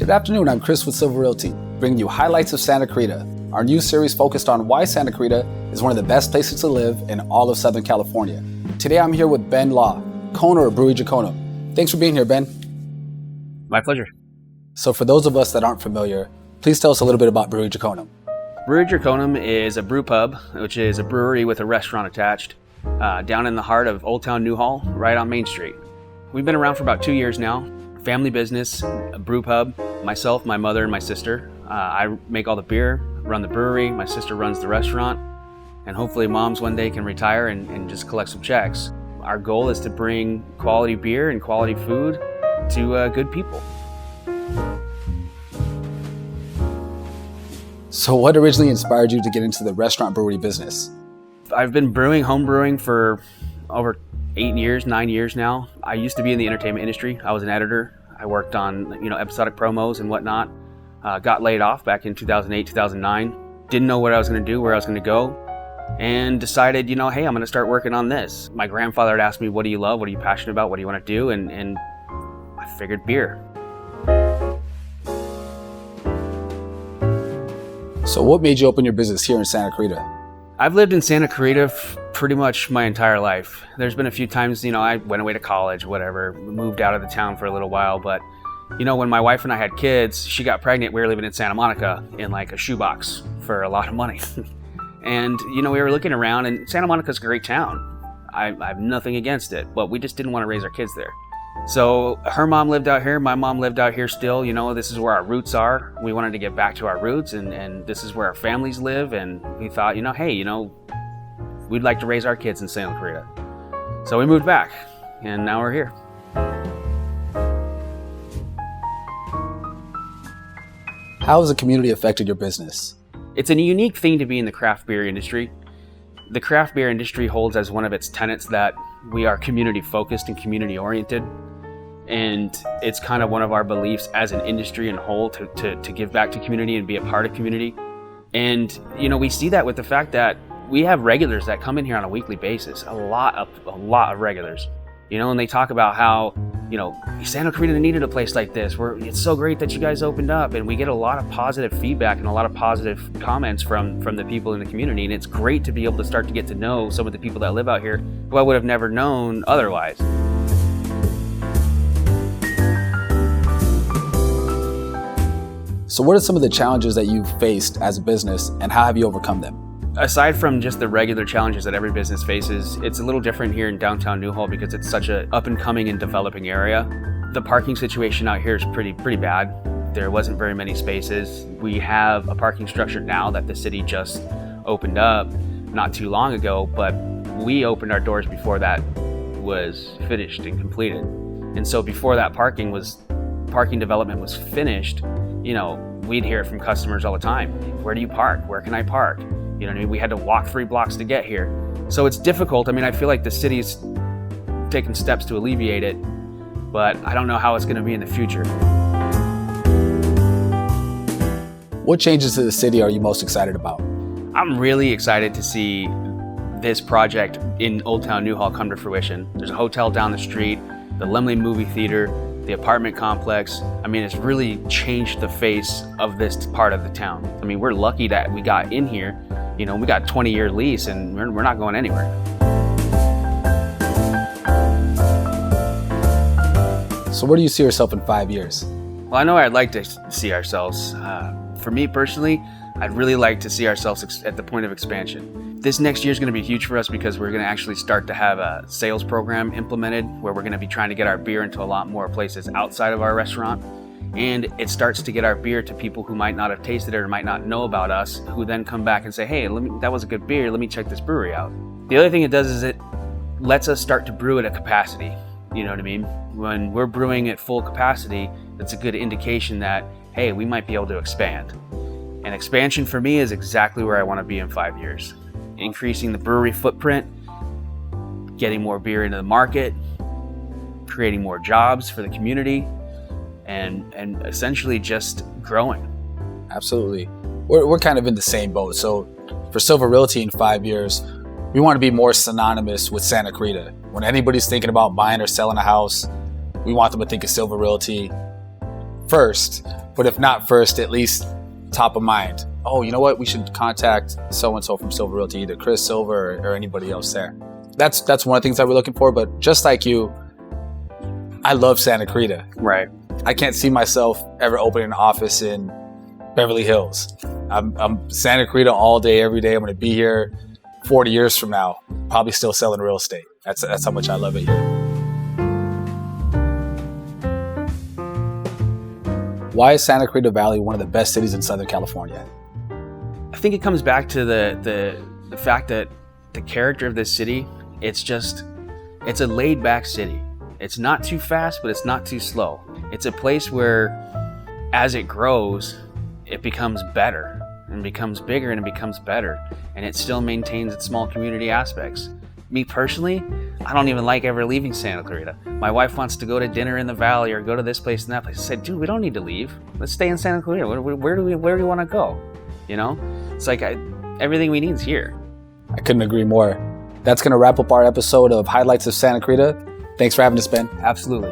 Good afternoon, I'm Chris with Silver Realty, bringing you highlights of Santa Clarita, our new series focused on why Santa Clarita is one of the best places to live in all of Southern California. Today I'm here with Ben Law, co-owner of Brewery Draconum. Thanks for being here, Ben. My pleasure. So for those of us that aren't familiar, please tell us a little bit about Brewery Draconum. Brewery Draconum is a brew pub, which is a brewery with a restaurant attached, down in the heart of Old Town Newhall, right on Main Street. We've been around for about 2 years now. Family business, a brew pub, myself, my mother, and my sister. I make all the beer, run the brewery, my sister runs the restaurant, and hopefully moms one day can retire and just collect some checks. Our goal is to bring quality beer and quality food to good people. So what originally inspired you to get into the restaurant brewery business? I've been home brewing for over 9 years now. I used to be in the entertainment industry. I was an editor. I worked on, episodic promos and whatnot. Got laid off back in 2008, 2009. Didn't know what I was going to do, where I was going to go, and decided, hey, I'm going to start working on this. My grandfather had asked me, what do you love? What are you passionate about? What do you want to do? And I figured beer. So what made you open your business here in Santa Clarita? I've lived in Santa Clarita pretty much my entire life. There's been a few times, I went away to college, whatever, moved out of the town for a little while. But, when my wife and I had kids, she got pregnant. We were living in Santa Monica in like a shoebox for a lot of money. And, we were looking around, and Santa Monica's a great town. I have nothing against it, but we just didn't want to raise our kids there. So her mom lived out here, my mom lived out here still. This is where our roots are. We wanted to get back to our roots, and this is where our families live. And we thought, hey, we'd like to raise our kids in Santa Clarita. So we moved back, and now we're here. How has the community affected your business? It's a unique thing to be in the craft beer industry. The craft beer industry holds as one of its tenets that we are community focused and community oriented. And it's kind of one of our beliefs as an industry in whole to give back to community and be a part of community. And, we see that with the fact that we have regulars that come in here on a weekly basis, a lot of regulars, and they talk about how, Santa Clarita needed a place like this. It's so great that you guys opened up, and we get a lot of positive feedback and a lot of positive comments from the people in the community. And it's great to be able to start to get to know some of the people that live out here who I would have never known otherwise. So what are some of the challenges that you've faced as a business, and how have you overcome them? Aside from just the regular challenges that every business faces, it's a little different here in downtown Newhall because it's such an up-and-coming and developing area. The parking situation out here is pretty bad. There wasn't very many spaces. We have a parking structure now that the city just opened up not too long ago, but we opened our doors before that was finished and completed. And so before that parking development was finished, we'd hear it from customers all the time. Where do you park? Where can I park? We had to walk 3 blocks to get here. So it's difficult. I feel like the city's taken steps to alleviate it, but I don't know how it's going to be in the future. What changes to the city are you most excited about? I'm really excited to see this project in Old Town Newhall come to fruition. There's a hotel down the street, the Lemley movie theater, the apartment complex. It's really changed the face of this part of the town. We're lucky that we got in here. We got a 20-year lease, and we're not going anywhere. So where do you see yourself in 5 years? Well, I know where I'd like to see ourselves. For me personally, I'd really like to see ourselves at the point of expansion. This next year is going to be huge for us because we're going to actually start to have a sales program implemented where we're going to be trying to get our beer into a lot more places outside of our restaurant. And it starts to get our beer to people who might not have tasted it or might not know about us, who then come back and say, hey, that was a good beer, let me check this brewery out. The other thing it does is it lets us start to brew at a capacity. You know what I mean? When we're brewing at full capacity, that's a good indication that, hey, we might be able to expand. And expansion for me is exactly where I want to be in 5 years. Increasing the brewery footprint, getting more beer into the market, creating more jobs for the community, and essentially just growing. Absolutely. We're kind of in the same boat. So for Silver Realty in 5 years, we want to be more synonymous with Santa Clarita. When anybody's thinking about buying or selling a house, we want them to think of Silver Realty. first, but if not first, at least top of mind. Oh, you know what? We should contact so-and-so from Silver Realty, either Chris Silver or anybody else there. That's one of the things that we're looking for. But just like you, I love Santa Clarita. Right. I can't see myself ever opening an office in Beverly Hills. I'm Santa Clarita all day, every day. I'm going to be here 40 years from now, probably still selling real estate. That's how much I love it here. Why is Santa Clarita Valley one of the best cities in Southern California? I think it comes back to the fact that the character of this city, it's a laid back city. It's not too fast, but it's not too slow. It's a place where as it grows, it becomes better and becomes bigger and it becomes better. And it still maintains its small community aspects. Me personally, I don't even like ever leaving Santa Clarita. My wife wants to go to dinner in the valley or go to this place and that place. I said, dude, we don't need to leave. Let's stay in Santa Clarita. Where do we want to go? You know, it's like everything we need is here. I couldn't agree more. That's going to wrap up our episode of Highlights of Santa Clarita. Thanks for having us, Ben. Absolutely.